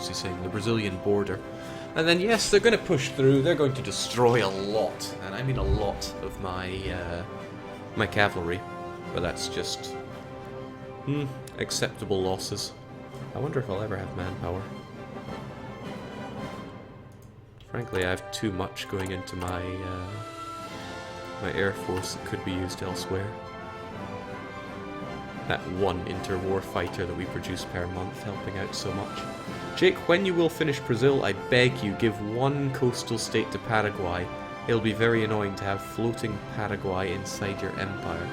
what's he saying, the Brazilian border. And then, yes, they're going to push through. They're going to destroy a lot, and I mean a lot of my my cavalry. But that's just acceptable losses. I wonder if I'll ever have manpower. Frankly, I have too much going into my my air force that could be used elsewhere. That one interwar fighter that we produce per month helping out so much. Jake, when you will finish Brazil, I beg you, give one coastal state to Paraguay. It'll be very annoying to have floating Paraguay inside your empire.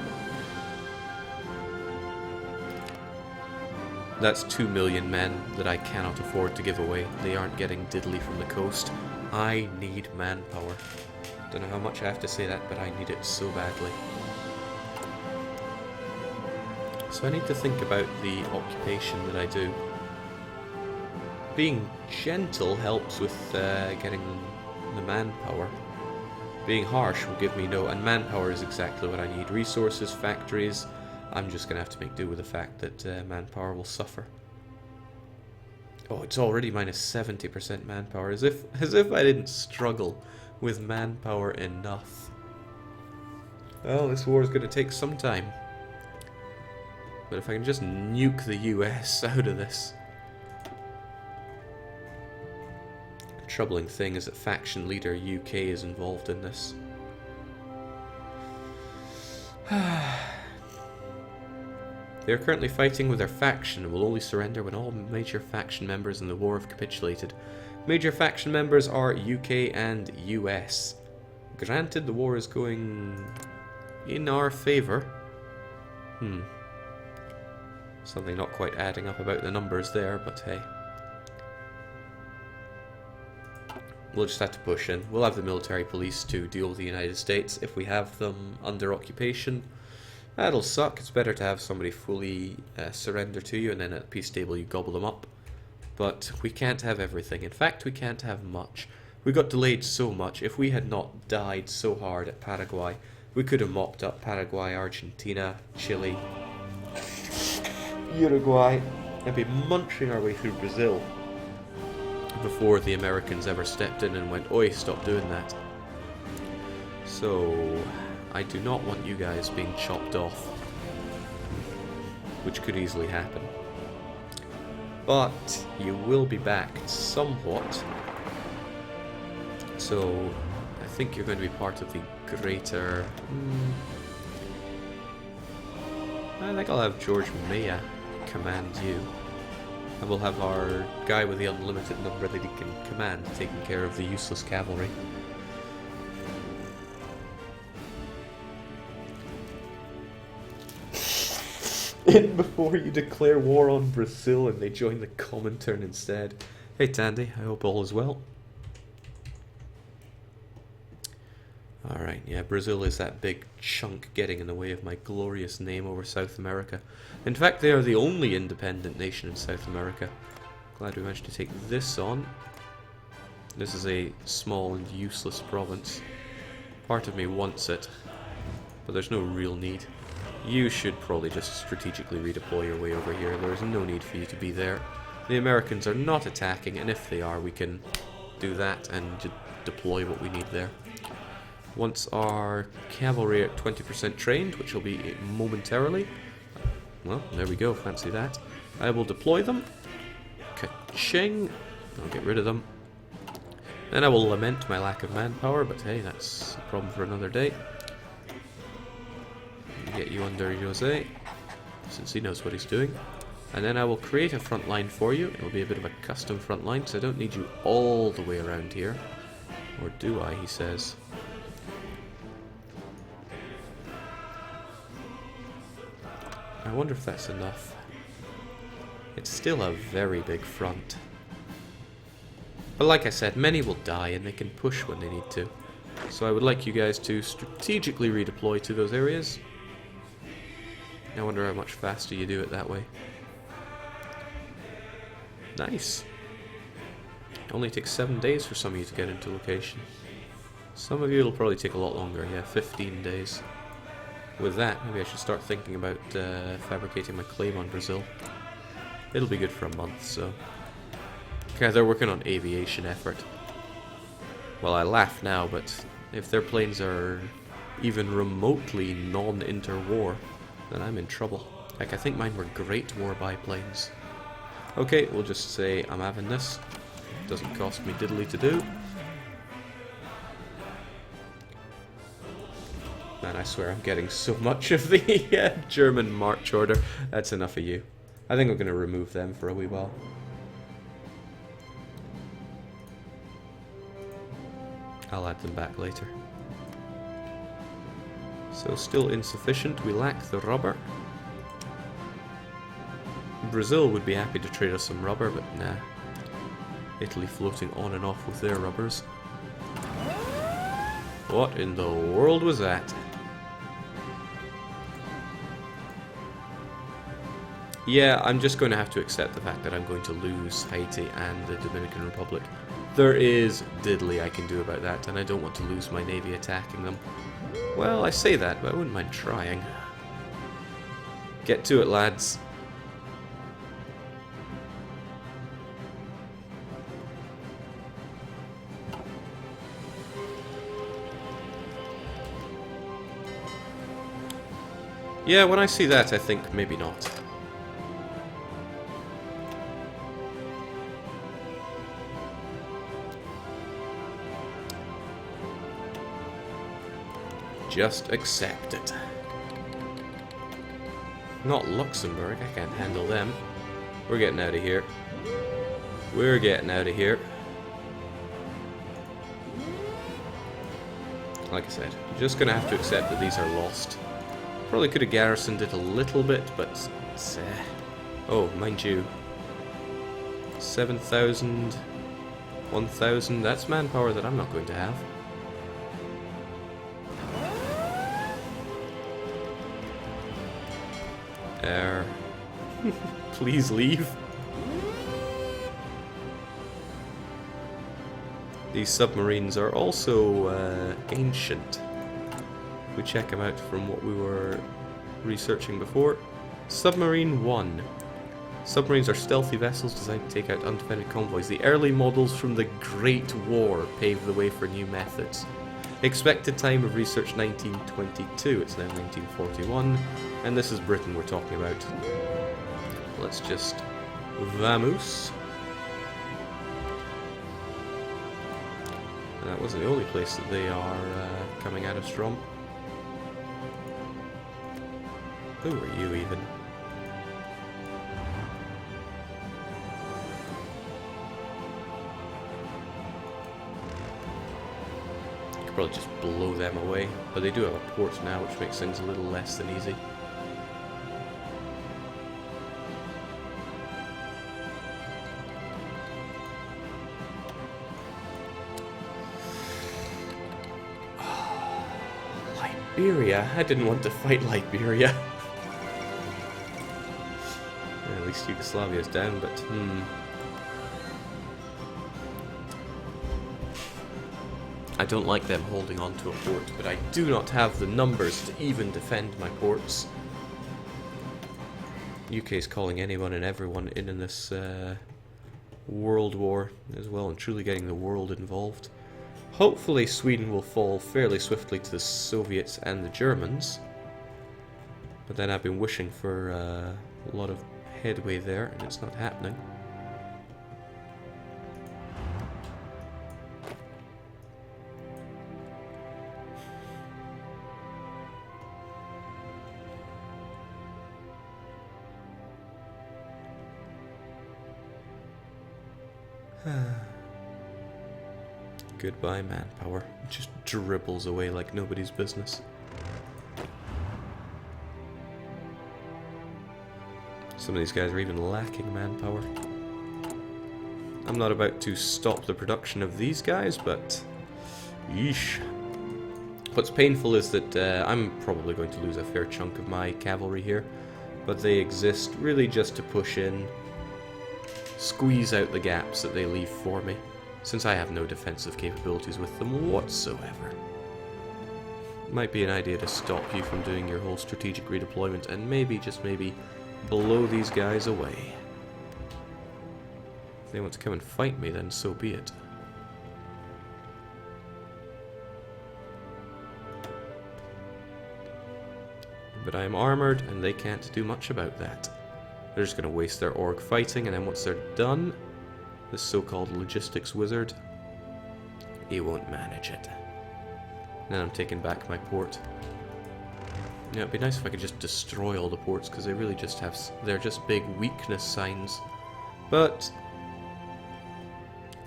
That's 2 million men that I cannot afford to give away. They aren't getting diddly from the coast. I need manpower. Don't know how much I have to say that, but I need it so badly. So I need to think about the occupation that I do. Being gentle helps with getting the manpower. Being harsh will give me no, and manpower is exactly what I need. Resources, factories. I'm just going to have to make do with the fact that manpower will suffer. Oh, it's already minus 70% manpower, as if I didn't struggle with manpower enough. Well, this war is going to take some time. But if I can just nuke the US out of this. The troubling thing is that faction leader UK is involved in this. They are currently fighting with their faction and will only surrender when all major faction members in the war have capitulated. Major faction members are UK and US. Granted, the war is going in our favour. Something not quite adding up about the numbers there, but hey. We'll just have to push in. We'll have the military police to deal with the United States if we have them under occupation. That'll suck. It's better to have somebody fully surrender to you and then at the peace table you gobble them up. But we can't have everything. In fact, we can't have much. We got delayed so much. If we had not died so hard at Paraguay, we could have mopped up Paraguay, Argentina, Chile, Uruguay, and be munching our way through Brazil before the Americans ever stepped in and went, "Oi, stop doing that." So I do not want you guys being chopped off, which could easily happen. But you will be backed somewhat. So I think you're going to be part of the greater... I think I'll have George Maya command you. And we'll have our guy with the unlimited number that he can command taking care of the useless cavalry. Before you declare war on Brazil and they join the Comintern instead. Hey Tandy, I hope all is well. Alright, yeah, Brazil is that big chunk getting in the way of my glorious name over South America. In fact, they are the only independent nation in South America. Glad we managed to take this on. This is a small and useless province. Part of me wants it, but there's no real need. You should probably just strategically redeploy your way over here. There is no need for you to be there. The Americans are not attacking, and if they are, we can do that and deploy what we need there. Once our cavalry are at 20% trained, which will be momentarily, well, there we go, fancy that. I will deploy them. Ka-ching! I'll get rid of them. Then I will lament my lack of manpower, but hey, that's a problem for another day. Get you under Jose, since he knows what he's doing. And then I will create a front line for you. It will be a bit of a custom front line, so I don't need you all the way around here. Or do I, he says. I wonder if that's enough. It's still a very big front. But like I said, many will die and they can push when they need to. So I would like you guys to strategically redeploy to those areas. I wonder how much faster you do it that way. Nice. It only takes 7 days for some of you to get into location. Some of you it'll probably take a lot longer, yeah, 15 days. With that, maybe I should start thinking about fabricating my claim on Brazil. It'll be good for a month, so... Okay, they're working on aviation effort. Well, I laugh now, but if their planes are even remotely non-interwar, then I'm in trouble. Like, I think mine were Great War biplanes. Okay, we'll just say I'm having this. Doesn't cost me diddly to do. Man, I swear I'm getting so much of the German march order. That's enough of you. I think I'm going to remove them for a wee while. I'll add them back later. So still insufficient. We lack the rubber. Brazil would be happy to trade us some rubber, but nah. Italy floating on and off with their rubbers. What in the world was that? Yeah, I'm just going to have to accept the fact that I'm going to lose Haiti and the Dominican Republic. There is diddly I can do about that, and I don't want to lose my navy attacking them. Well, I say that, but I wouldn't mind trying. Get to it, lads. Yeah, when I see that, I think maybe not. Just accept it. Not Luxembourg, I can't handle them. We're getting out of here. We're getting out of here. Like I said, just gonna have to accept that these are lost. Probably could have garrisoned it a little bit, but it's, oh, mind you. 7,000, 1,000, that's manpower that I'm not going to have. Please leave. These submarines are also ancient. We check them out from what we were researching before. Submarine 1. Submarines are stealthy vessels designed to take out undefended convoys. The early models from the Great War paved the way for new methods. Expected time of research 1922. It's now 1941. And this is Britain we're talking about. Let's just... Vamos. And that wasn't the only place that they are coming at us from. Who are you even? Could probably just blow them away, but they do have a port now, which makes things a little less than easy. Liberia? I didn't want to fight Liberia. At least Yugoslavia's down, but I don't like them holding on to a port, but I do not have the numbers to even defend my ports. UK's calling anyone and everyone in this world war as well, and truly getting the world involved. Hopefully Sweden will fall fairly swiftly to the Soviets and the Germans. But then I've been wishing for a lot of headway there, and it's not happening. Goodbye, manpower. It just dribbles away like nobody's business. Some of these guys are even lacking manpower. I'm not about to stop the production of these guys, but... yeesh. What's painful is that I'm probably going to lose a fair chunk of my cavalry here, but they exist really just to push in, squeeze out the gaps that they leave for me, since I have no defensive capabilities with them whatsoever. Might be an idea to stop you from doing your whole strategic redeployment and maybe, just maybe, blow these guys away. they want to come and fight me, then so be it. But I am armoured, and they can't do much about that. They're just going to waste their org fighting, and then once they're done, this so-called logistics wizard, he won't manage it. And then I'm taking back my port. Yeah, it'd be nice if I could just destroy all the ports, because they really just have... they're just big weakness signs. But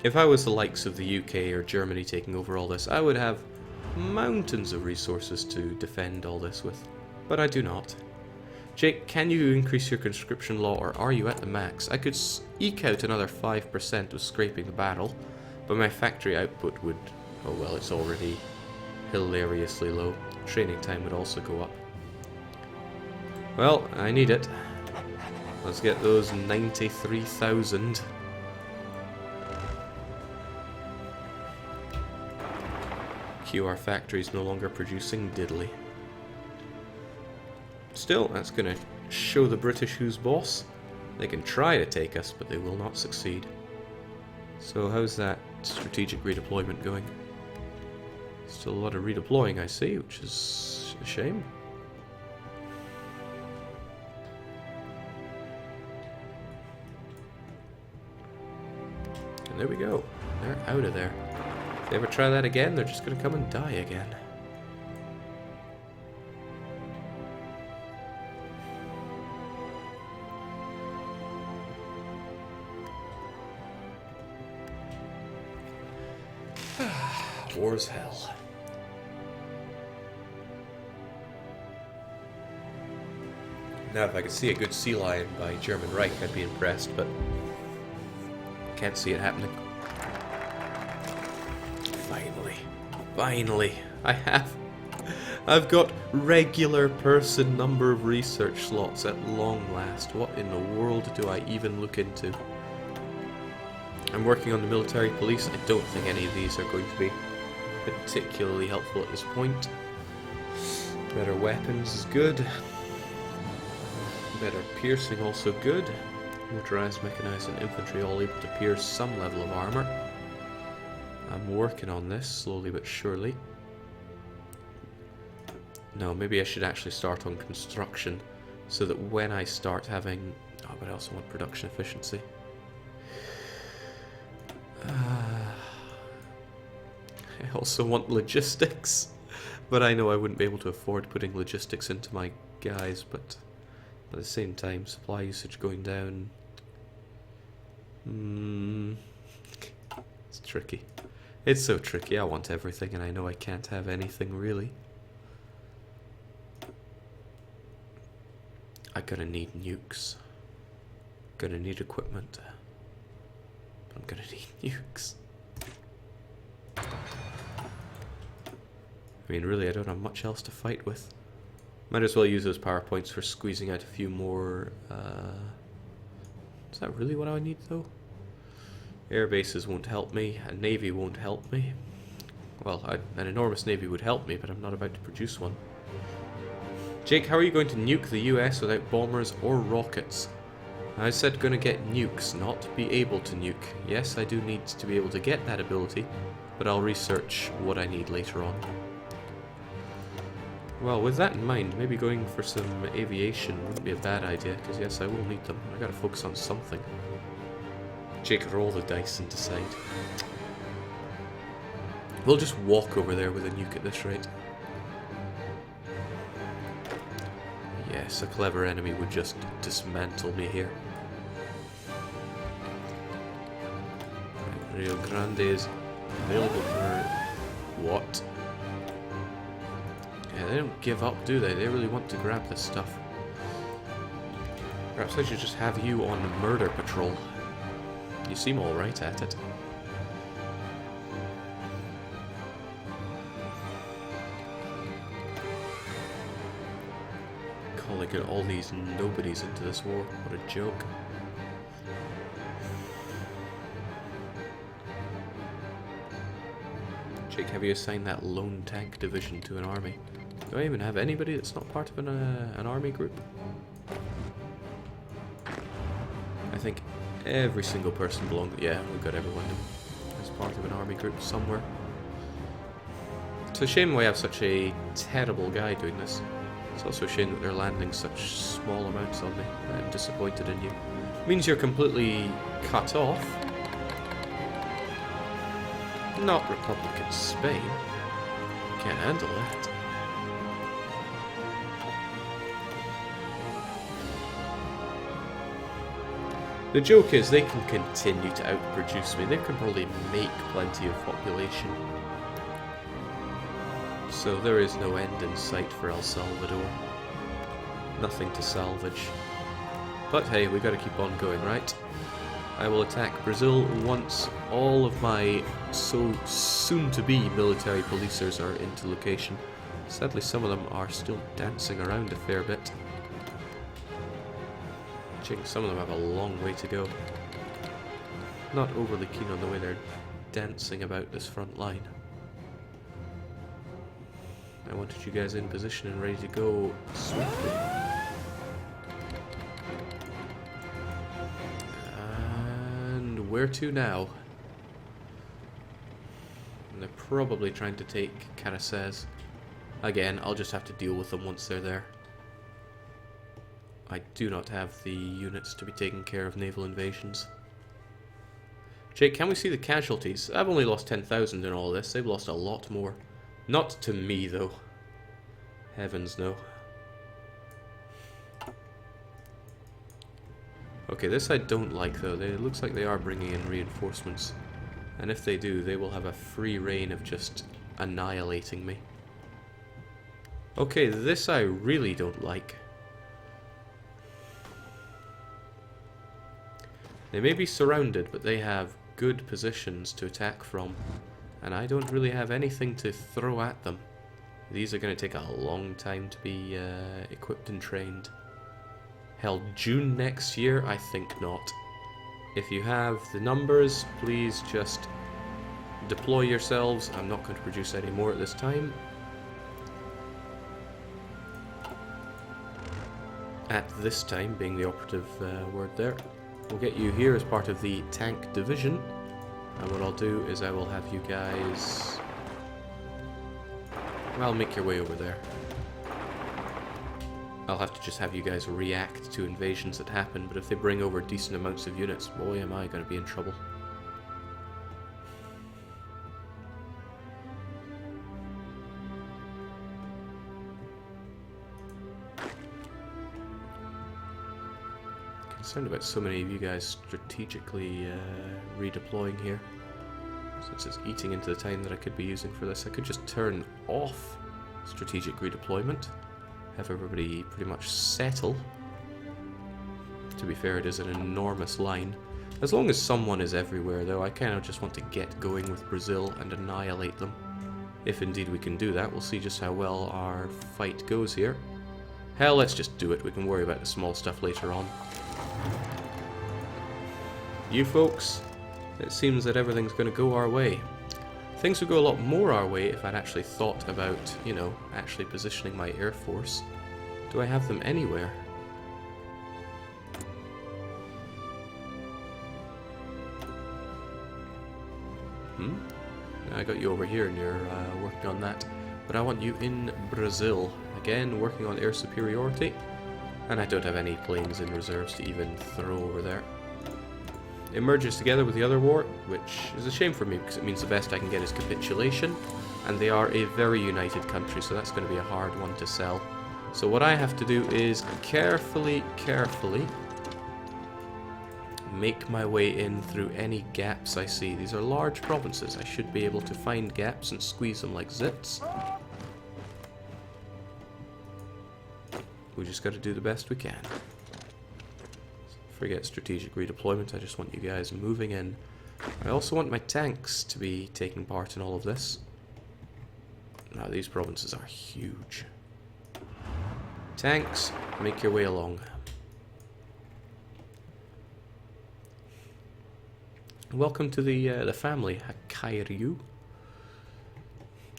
if I was the likes of the UK or Germany taking over all this, I would have mountains of resources to defend all this with. But I do not. Jake, can you increase your conscription law, or are you at the max? I could eke out another 5% with scraping the battle, but my factory output would... oh well, it's already hilariously low. Training time would also go up. Well, I need it. Let's get those 93,000. QR factory's no longer producing diddly. Still, that's going to show the British who's boss. They can try to take us, but they will not succeed. So how's that strategic redeployment going? Still a lot of redeploying, I see, which is a shame. And there we go. They're out of there. If they ever try that again, they're just going to come and die again. War's hell. Now, if I could see a good sea lion by German Reich, I'd be impressed, but can't see it happening. Finally, I've got regular person number of research slots at long last. What in the world do I even look into? I'm working on the military police. I don't think any of these are going to be particularly helpful at this point. Better weapons is good. Better piercing also good. Motorized, mechanized, and infantry all able to pierce some level of armor. I'm working on this slowly but surely. No, maybe I should actually start on construction so that when I start having... oh, but I also want production efficiency. I also want logistics, but I know I wouldn't be able to afford putting logistics into my guys, but at the same time, supply usage going down. It's tricky. It's so tricky. I want everything, and I know I can't have anything, really. I'm gonna need nukes. Gonna need equipment. I'm gonna need nukes. I mean, really, I don't have much else to fight with. Might as well use those power points for squeezing out a few more... is that really what I need, though? Air bases won't help me. A navy won't help me. Well, an enormous navy would help me, but I'm not about to produce one. Jake, how are you going to nuke the US without bombers or rockets? I said gonna get nukes, not be able to nuke. Yes, I do need to be able to get that ability, but I'll research what I need later on. Well, with that in mind, maybe going for some aviation wouldn't be a bad idea, because yes, I will need them. I gotta focus on something. Jake, roll the dice and decide. We'll just walk over there with a nuke at this rate. Yes, a clever enemy would just dismantle me here. Rio Grande is available for... what? Yeah, they don't give up, do they? They really want to grab this stuff. Perhaps I should just have you on murder patrol. You seem alright at it. Calling out all these nobodies into this war. What a joke. Jake, have you assigned that lone tank division to an army? Do I even have anybody that's not part of an army group? I think Every single person belongs. Yeah, we've got everyone as part of an army group somewhere. It's a shame we have such a terrible guy doing this. It's also a shame that they're landing such small amounts on me. I'm disappointed in you. It means you're completely cut off. Not Republican Spain. Can't handle that. The joke is they can continue to outproduce me. They can probably make plenty of population. So there is no end in sight for El Salvador. Nothing to salvage. But hey, we gotta keep on going, right? I will attack Brazil once all of my so soon-to-be military policers are into location. Sadly, some of them are still dancing around a fair bit. Some of them have a long way to go. Not overly keen on the way they're dancing about this front line. I wanted you guys in position and ready to go swiftly. And where to now? And they're probably trying to take Caracas. Again, I'll just have to deal with them once they're there. I do not have the units to be taking care of naval invasions. Jake, can we see the casualties? I've only lost 10,000 in all this. They've lost a lot more. Not to me, though. Heavens, no. Okay, this I don't like, though. It looks like they are bringing in reinforcements. And if they do, they will have a free reign of just annihilating me. Okay, this I really don't like. They may be surrounded, but they have good positions to attack from. And I don't really have anything to throw at them. These are going to take a long time to be equipped and trained. Hell, June next year? I think not. If you have the numbers, please just deploy yourselves. I'm not going to produce any more at this time. At this time, being the operative word there. We'll get you here as part of the tank division. And what I'll do is I will have you guys... Well, make your way over there. I'll have to just have you guys react to invasions that happen, but if they bring over decent amounts of units, boy am I going to be in trouble. Concerned about so many of you guys strategically redeploying here. Since it's eating into the time that I could be using for this, I could just turn off strategic redeployment, have everybody pretty much settle. To be fair, it is an enormous line. As long as someone is everywhere, though, I kind of just want to get going with Brazil and annihilate them. If indeed we can do that, we'll see just how well our fight goes here. Hell, let's just do it. We can worry about the small stuff later on. You folks, it seems that everything's going to go our way. Things would go a lot more our way if I'd actually thought about, you know, actually positioning my air force. Do I have them anywhere? I got you over here and you're working on that. But I want you in Brazil. Again, working on air superiority. And I don't have any planes in reserves to even throw over there. It merges together with the other war, which is a shame for me because it means the best I can get is capitulation. And they are a very united country, so that's going to be a hard one to sell. So what I have to do is carefully make my way in through any gaps I see. These are large provinces. I should be able to find gaps and squeeze them like zips. We just got to do the best we can. Forget strategic redeployment, I just want you guys moving in. I also want my tanks to be taking part in all of this. Now these provinces are huge. Tanks, make your way along. Welcome to the family, Hakairyu.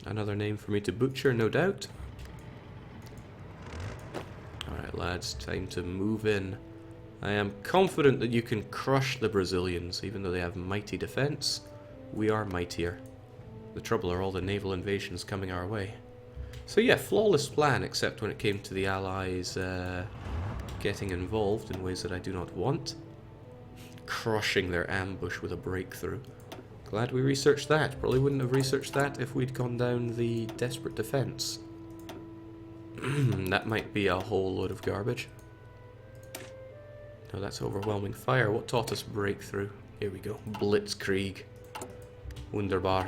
Another name for me to butcher, no doubt. Alright lads, time to move in. I am confident that you can crush the Brazilians, even though they have mighty defense. We are mightier. The trouble are all the naval invasions coming our way. So yeah, flawless plan, except when it came to the Allies getting involved in ways that I do not want. Crushing their ambush with a breakthrough. Glad we researched that. Probably wouldn't have researched that if we'd gone down the desperate defense. That might be a whole load of garbage. No, that's overwhelming fire. What taught us breakthrough? Here we go. Blitzkrieg. Wunderbar.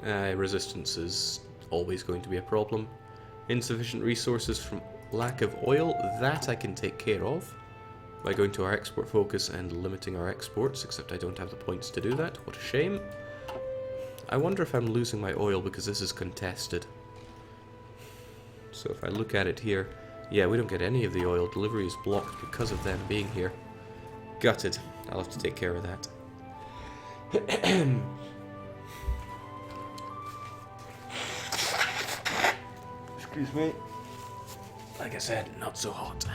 Resistance is always going to be a problem. Insufficient resources from lack of oil. That I can take care of by going to our export focus and limiting our exports, except I don't have the points to do that. What a shame. I wonder if I'm losing my oil because this is contested. So if I look at it here, yeah, we don't get any of the oil. Delivery is blocked because of them being here. Gutted. I'll have to take care of that. Excuse me. Like I said, not so hot.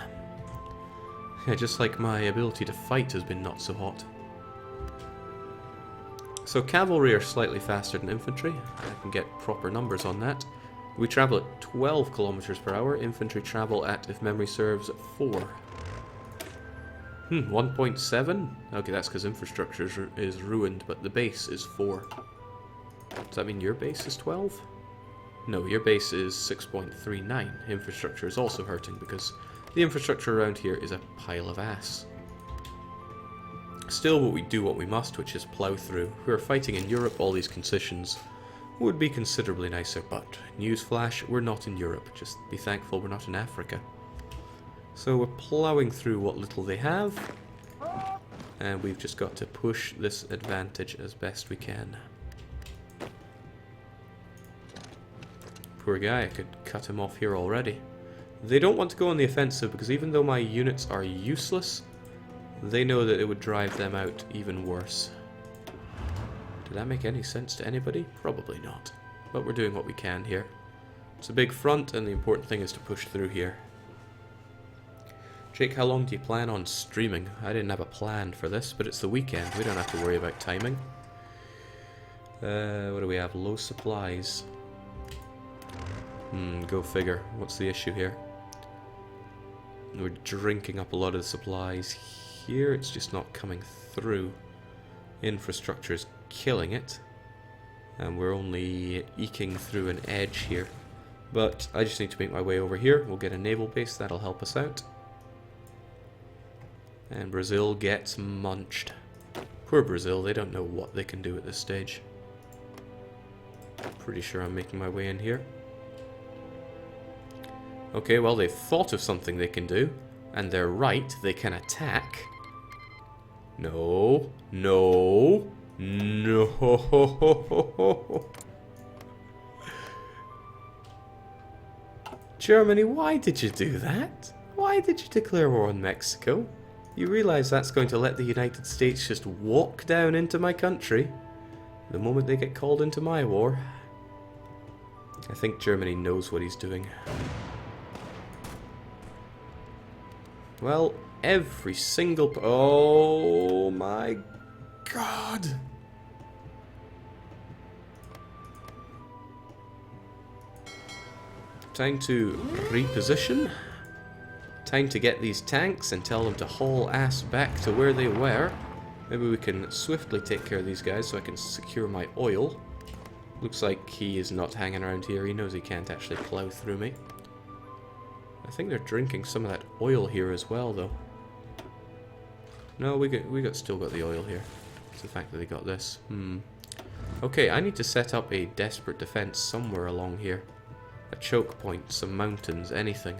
Yeah, just like my ability to fight has been not so hot. So cavalry are slightly faster than infantry. I can get proper numbers on that. We travel at 12 kilometers per hour. Infantry travel at, if memory serves, 4. 1.7? Okay, that's because infrastructure is ruined, but the base is 4. Does that mean your base is 12? No, your base is 6.39. Infrastructure is also hurting because the infrastructure around here is a pile of ass. Still, we do what we must, which is plough through. If we were fighting in Europe, all these concessions would be considerably nicer, but newsflash, we're not in Europe. Just be thankful we're not in Africa. So we're ploughing through what little they have, and we've just got to push this advantage as best we can. Poor guy, I could cut him off here already. They don't want to go on the offensive because even though my units are useless, they know that it would drive them out even worse. Did that make any sense to anybody? Probably not. But we're doing what we can here. It's a big front, and the important thing is to push through here. Jake, how long do you plan on streaming? I didn't have a plan for this, but it's the weekend. We don't have to worry about timing. What do we have? Low supplies. Go figure. What's the issue here? We're drinking up a lot of the supplies here. It's just not coming through. Infrastructure is killing it. And we're only eking through an edge here. But I just need to make my way over here. We'll get a naval base. That'll help us out. And Brazil gets munched. Poor Brazil. They don't know what they can do at this stage. Pretty sure I'm making my way in here. Okay, well, they've thought of something they can do, and they're right, they can attack. No, no, no. Germany, why did you do that? Why did you declare war on Mexico? You realize that's going to let the United States just walk down into my country the moment they get called into my war. I think Germany knows what he's doing. Well, every single... Oh my god! Time to reposition. Time to get these tanks and tell them to haul ass back to where they were. Maybe we can swiftly take care of these guys so I can secure my oil. Looks like he is not hanging around here. He knows he can't actually plow through me. I think they're drinking some of that oil here as well, though. No, still got the oil here. It's the fact that they got this. Okay, I need to set up a desperate defense somewhere along here. A choke point, some mountains, anything.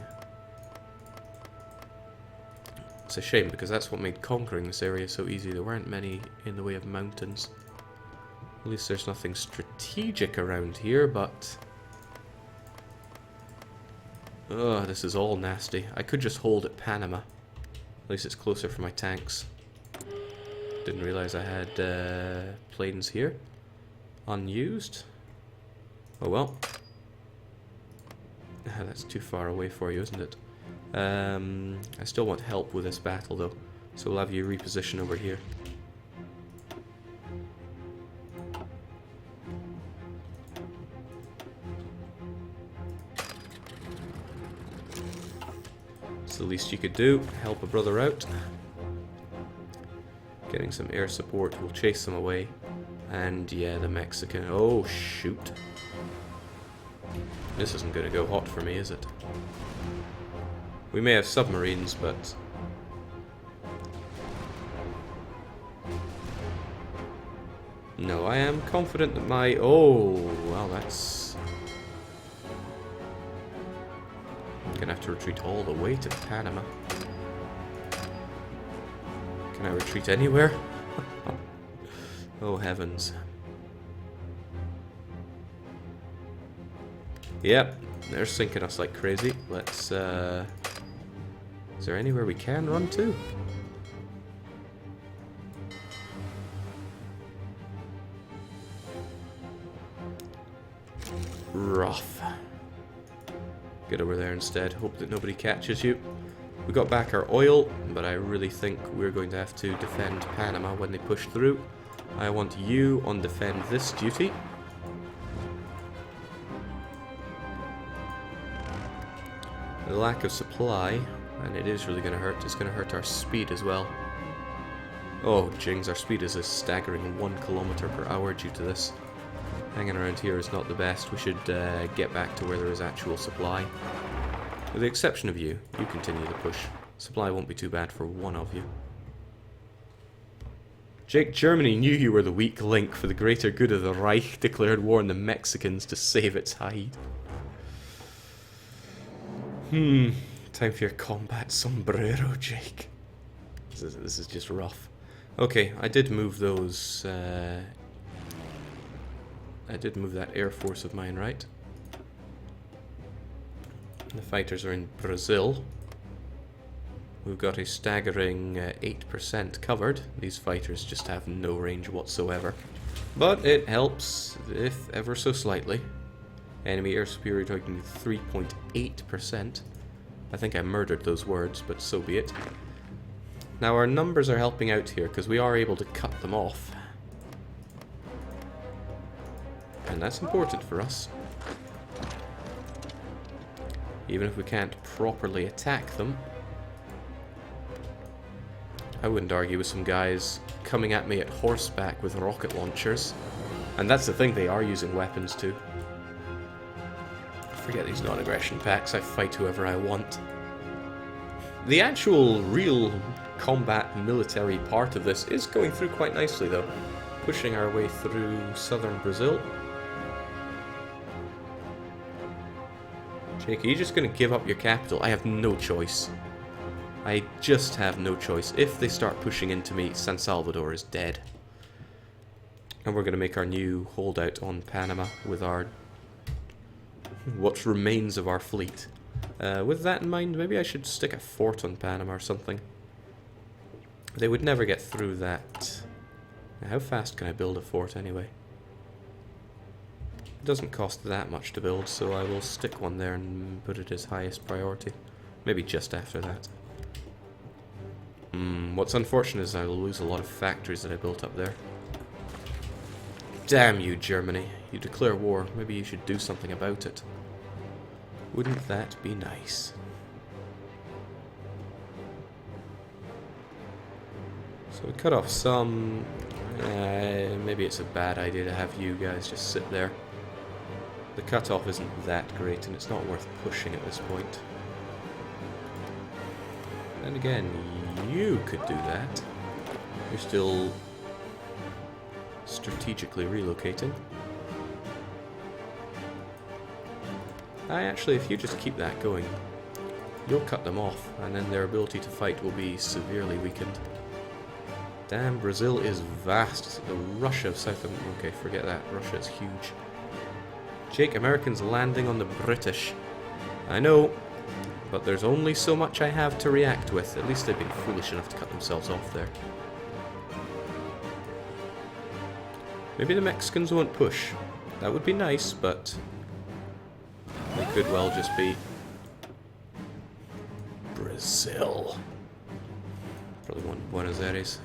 It's a shame because that's what made conquering this area so easy. There weren't many in the way of mountains. At least there's nothing strategic around here, but... Ugh, this is all nasty. I could just hold at Panama. At least it's closer for my tanks. Didn't realize I had planes here. Unused. Oh well. That's too far away for you, isn't it? I still want help with this battle though, so we'll have you reposition over here. It's the least you could do, help a brother out. Getting some air support will chase them away. And yeah, the Mexican... Oh, shoot. This isn't going to go hot for me, is it? We may have submarines, but... No, I am confident that my... Oh, well, that's... I'm going to have to retreat all the way to Panama. Can I retreat anywhere? Oh, heavens. Yep, they're sinking us like crazy. Let's, Is there anywhere we can run to? Rough. Get over there instead. Hope that nobody catches you. We got back our oil, but I really think we're going to have to defend Panama when they push through. I want you on defend this duty. The lack of supply, and it is really going to hurt. It's going to hurt our speed as well. Oh, jings, our speed is a staggering 1 kilometer per hour due to this. Hanging around here is not the best. We should get back to where there is actual supply. With the exception of you, you continue the push. Supply won't be too bad for one of you. Jake, Germany knew you were the weak link. For the greater good of the Reich, declared war on the Mexicans to save its hide. Time for your combat sombrero, Jake. This is just rough. Okay, I did move those... I did move that air force of mine, right? The fighters are in Brazil. We've got a staggering 8% covered. These fighters just have no range whatsoever. But it helps, if ever so slightly. Enemy air superiority 3.8%. I think I murdered those words, but so be it. Now our numbers are helping out here, because we are able to cut them off. And that's important for us. Even if we can't properly attack them. I wouldn't argue with some guys coming at me at horseback with rocket launchers. And that's the thing, they are using weapons too. Forget these non-aggression packs, I fight whoever I want. The actual real combat military part of this is going through quite nicely though. Pushing our way through southern Brazil. Jake, are you just going to give up your capital? I have no choice. I just have no choice. If they start pushing into me, San Salvador is dead. And we're going to make our new holdout on Panama with our... what remains of our fleet. With that in mind, maybe I should stick a fort on Panama or something. They would never get through that. How fast can I build a fort anyway? It doesn't cost that much to build, so I will stick one there and put it as highest priority. Maybe just after that. What's unfortunate is I will lose a lot of factories that I built up there. Damn you, Germany. You declare war. Maybe you should do something about it. Wouldn't that be nice? So we cut off some... maybe it's a bad idea to have you guys just sit there. The cutoff isn't that great, and it's not worth pushing at this point. Then again, you could do that. You're still strategically relocating. Actually, if you just keep that going, you'll cut them off, and then their ability to fight will be severely weakened. Damn, Brazil is vast. The Russia of South America... Okay, forget that. Russia is huge. Jake, Americans landing on the British. I know, but there's only so much I have to react with. At least they've been foolish enough to cut themselves off there. Maybe the Mexicans won't push. That would be nice, but they could well just be Brazil. Probably want Buenos Aires.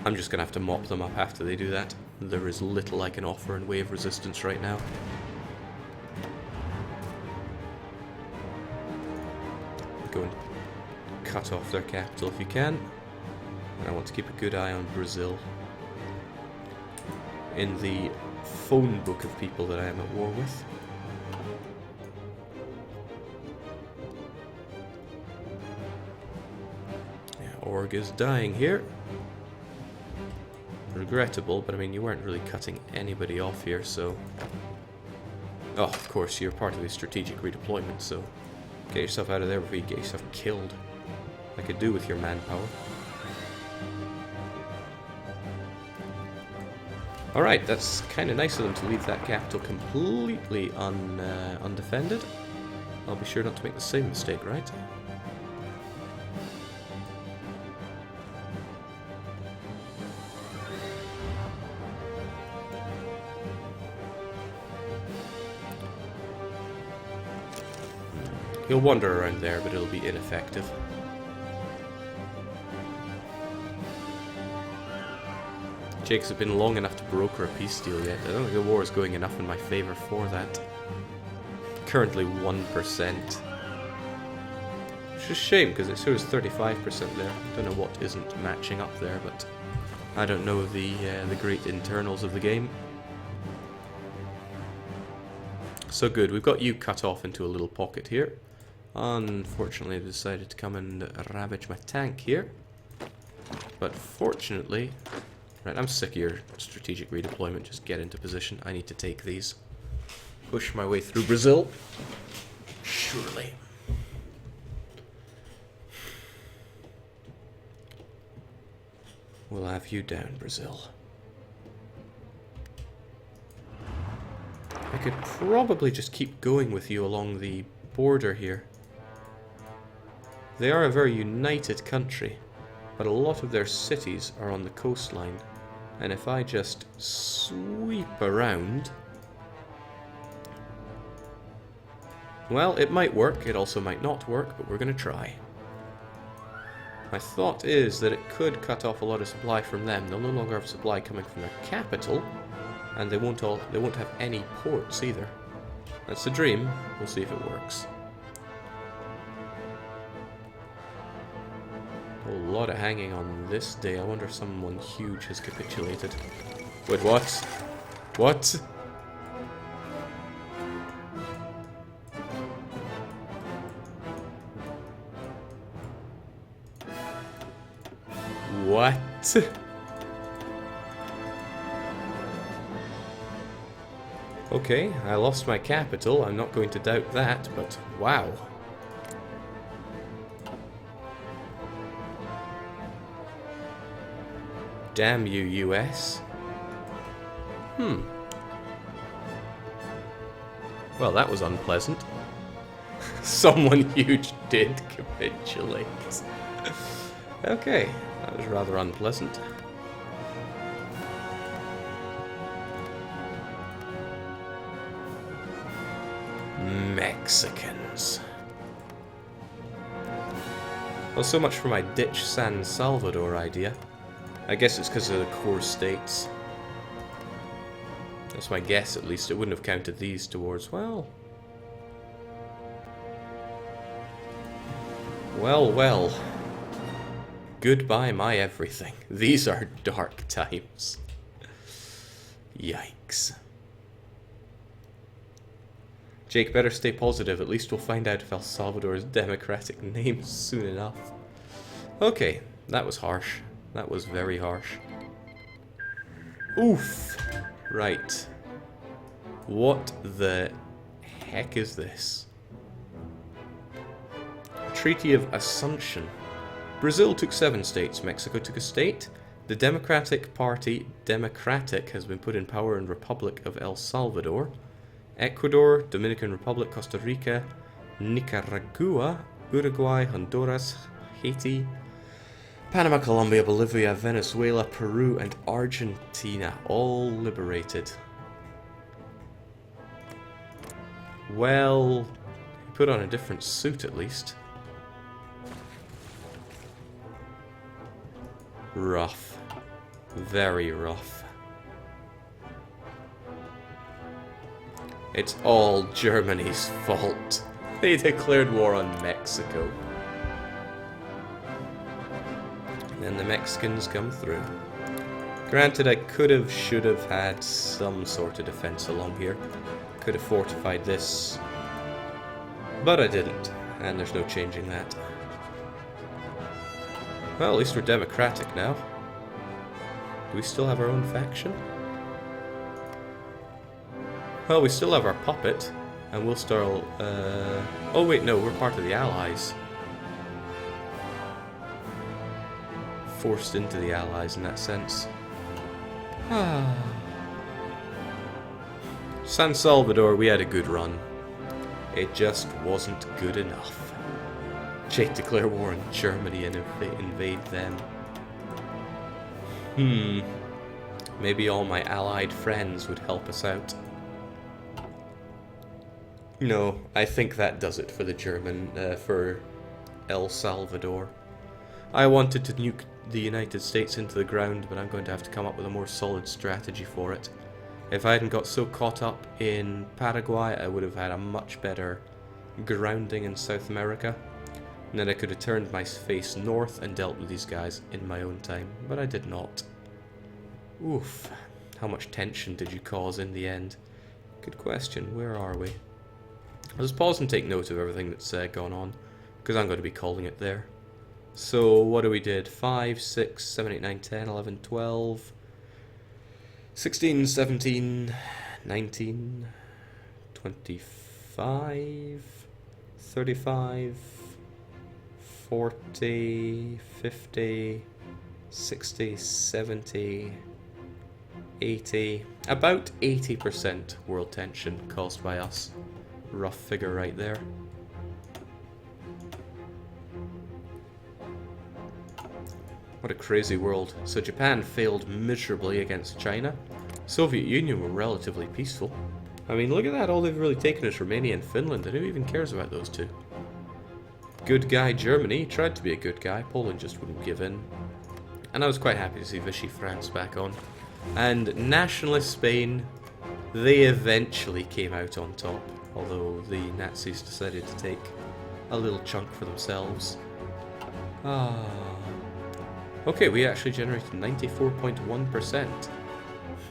I'm just gonna have to mop them up after they do that. There is little I can offer in way of resistance right now. Go and cut off their capital if you can. And I want to keep a good eye on Brazil. In the phone book of people that I am at war with. Yeah, Org is dying here. Regrettable, but I mean, you weren't really cutting anybody off here, so... Oh, of course, you're part of the strategic redeployment, so... Get yourself out of there before you get yourself killed. I could do with your manpower. Alright, that's kind of nice of them to leave that capital completely undefended. I'll be sure not to make the same mistake, right? He'll wander around there, but it'll be ineffective. Jake's have been long enough to broker a peace deal yet. I don't think the war is going enough in my favour for that. Currently 1%. Which is a shame, because it shows 35% there. I don't know what isn't matching up there, but I don't know the great internals of the game. So good, we've got you cut off into a little pocket here. Unfortunately, I decided to come and ravage my tank here. But fortunately... Right, I'm sick of your strategic redeployment. Just get into position. I need to take these. Push my way through Brazil. Surely. We'll have you down, Brazil. I could probably just keep going with you along the border here. They are a very united country, but a lot of their cities are on the coastline. And if I just sweep around... Well, it might work, it also might not work, but we're going to try. My thought is that it could cut off a lot of supply from them. They'll no longer have supply coming from their capital, and they won't have any ports either. That's the dream. We'll see if it works. A lot of hanging on this day. I wonder if someone huge has capitulated. Wait, what? What? What? Okay, I lost my capital. I'm not going to doubt that, but wow. Damn you, US. Well, that was unpleasant. Someone huge did capitulate. Okay, that was rather unpleasant. Mexicans. Well, so much for my ditch San Salvador idea. I guess it's because of the core states. That's my guess, at least. It wouldn't have counted these towards... Well... Well. Goodbye, my everything. These are dark times. Yikes. Jake, better stay positive. At least we'll find out if El Salvador's democratic name soon enough. Okay, that was harsh. That was very harsh. Oof! Right. What the heck is this? Treaty of Assumption. Brazil took 7 states. Mexico took a state. The Democratic Party, Democratic, has been put in power in Republic of El Salvador. Ecuador, Dominican Republic, Costa Rica, Nicaragua, Uruguay, Honduras, Haiti, Panama, Colombia, Bolivia, Venezuela, Peru, and Argentina, all liberated. Well, put on a different suit at least. Rough. Very rough. It's all Germany's fault. They declared war on Mexico. And then the Mexicans come through. Granted, I could have, should have had some sort of defense along here. Could have fortified this. But I didn't. And there's no changing that. Well, at least we're democratic now. Do we still have our own faction? Well, we still have our puppet, and we'll start... oh wait, no, we're part of the Allies. Forced into the Allies in that sense. San Salvador, we had a good run. It just wasn't good enough. Jake declare war on Germany and invade them. Maybe all my allied friends would help us out. No, I think that does it for the for El Salvador. I wanted to nuke the United States into the ground, but I'm going to have to come up with a more solid strategy for it. If I hadn't got so caught up in Paraguay, I would have had a much better grounding in South America. And then I could have turned my face north and dealt with these guys in my own time, but I did not. Oof. How much tension did you cause in the end? Good question. Where are we? I'll just pause and take note of everything that's gone on, because I'm going to be calling it there. So, what do we did? 5, 6, 7, 8, 9, 10, 11, 12, 16, 17, 19, 25, 35, 40, 50, 60, 70, 80, about 80% world tension caused by us. Rough figure right there. What a crazy world. So Japan failed miserably against China. Soviet Union were relatively peaceful. I mean, look at that, all they've really taken is Romania and Finland, and who even cares about those two? Good guy Germany tried to be a good guy, Poland just wouldn't give in. And I was quite happy to see Vichy France back on. And nationalist Spain, they eventually came out on top, although the Nazis decided to take a little chunk for themselves. Okay, we actually generated 94.1%.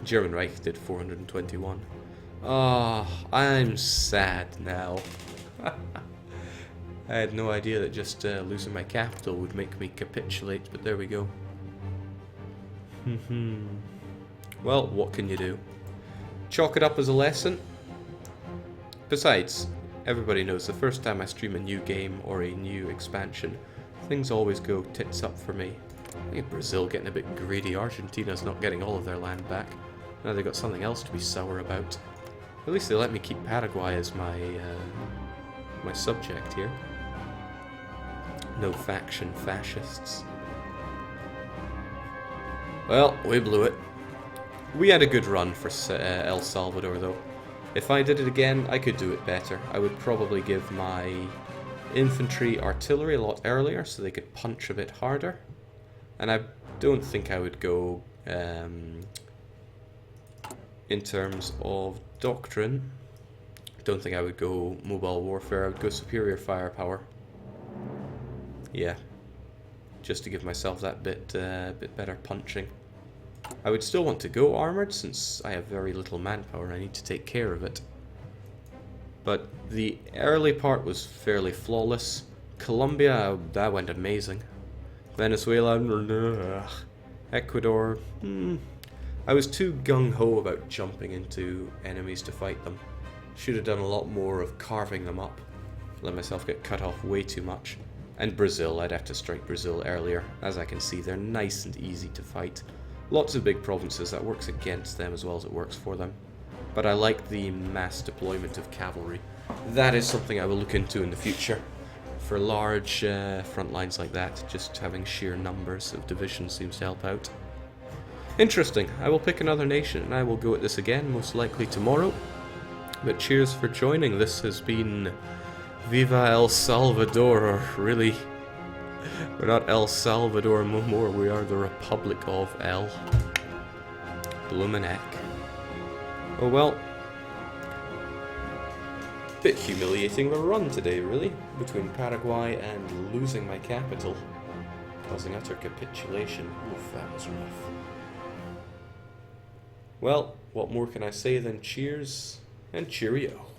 German Reich did 421. I'm sad now. I had no idea that just losing my capital would make me capitulate, but there we go. Well, what can you do? Chalk it up as a lesson. Besides, everybody knows the first time I stream a new game or a new expansion, things always go tits up for me. Look at Brazil getting a bit greedy. Argentina's not getting all of their land back. Now they've got something else to be sour about. At least they let me keep Paraguay as my my subject here. No faction fascists. Well, we blew it. We had a good run for El Salvador, though. If I did it again, I could do it better. I would probably give my infantry artillery a lot earlier so they could punch a bit harder. And I don't think I would go in terms of doctrine. Don't think I would go mobile warfare. I would go superior firepower. Yeah, just to give myself that bit better punching. I would still want to go armoured since I have very little manpower and I need to take care of it. But the early part was fairly flawless. Colombia, that went amazing. Venezuela, Ecuador, I was too gung-ho about jumping into enemies to fight them. Should have done a lot more of carving them up. Let myself get cut off way too much. And Brazil, I'd have to strike Brazil earlier. As I can see, they're nice and easy to fight. Lots of big provinces, that works against them as well as it works for them. But I like the mass deployment of cavalry. That is something I will look into in the future. For large front lines like that, just having sheer numbers of divisions seems to help out. Interesting. I will pick another nation and I will go at this again, most likely tomorrow. But cheers for joining. This has been Viva El Salvador, or really, we're not El Salvador no more, we are the Republic of El. Bloomin' heck. Oh well. Bit humiliating of a run today, really, between Paraguay and losing my capital, causing utter capitulation. Oof, that was rough. Well, what more can I say than cheers and cheerio.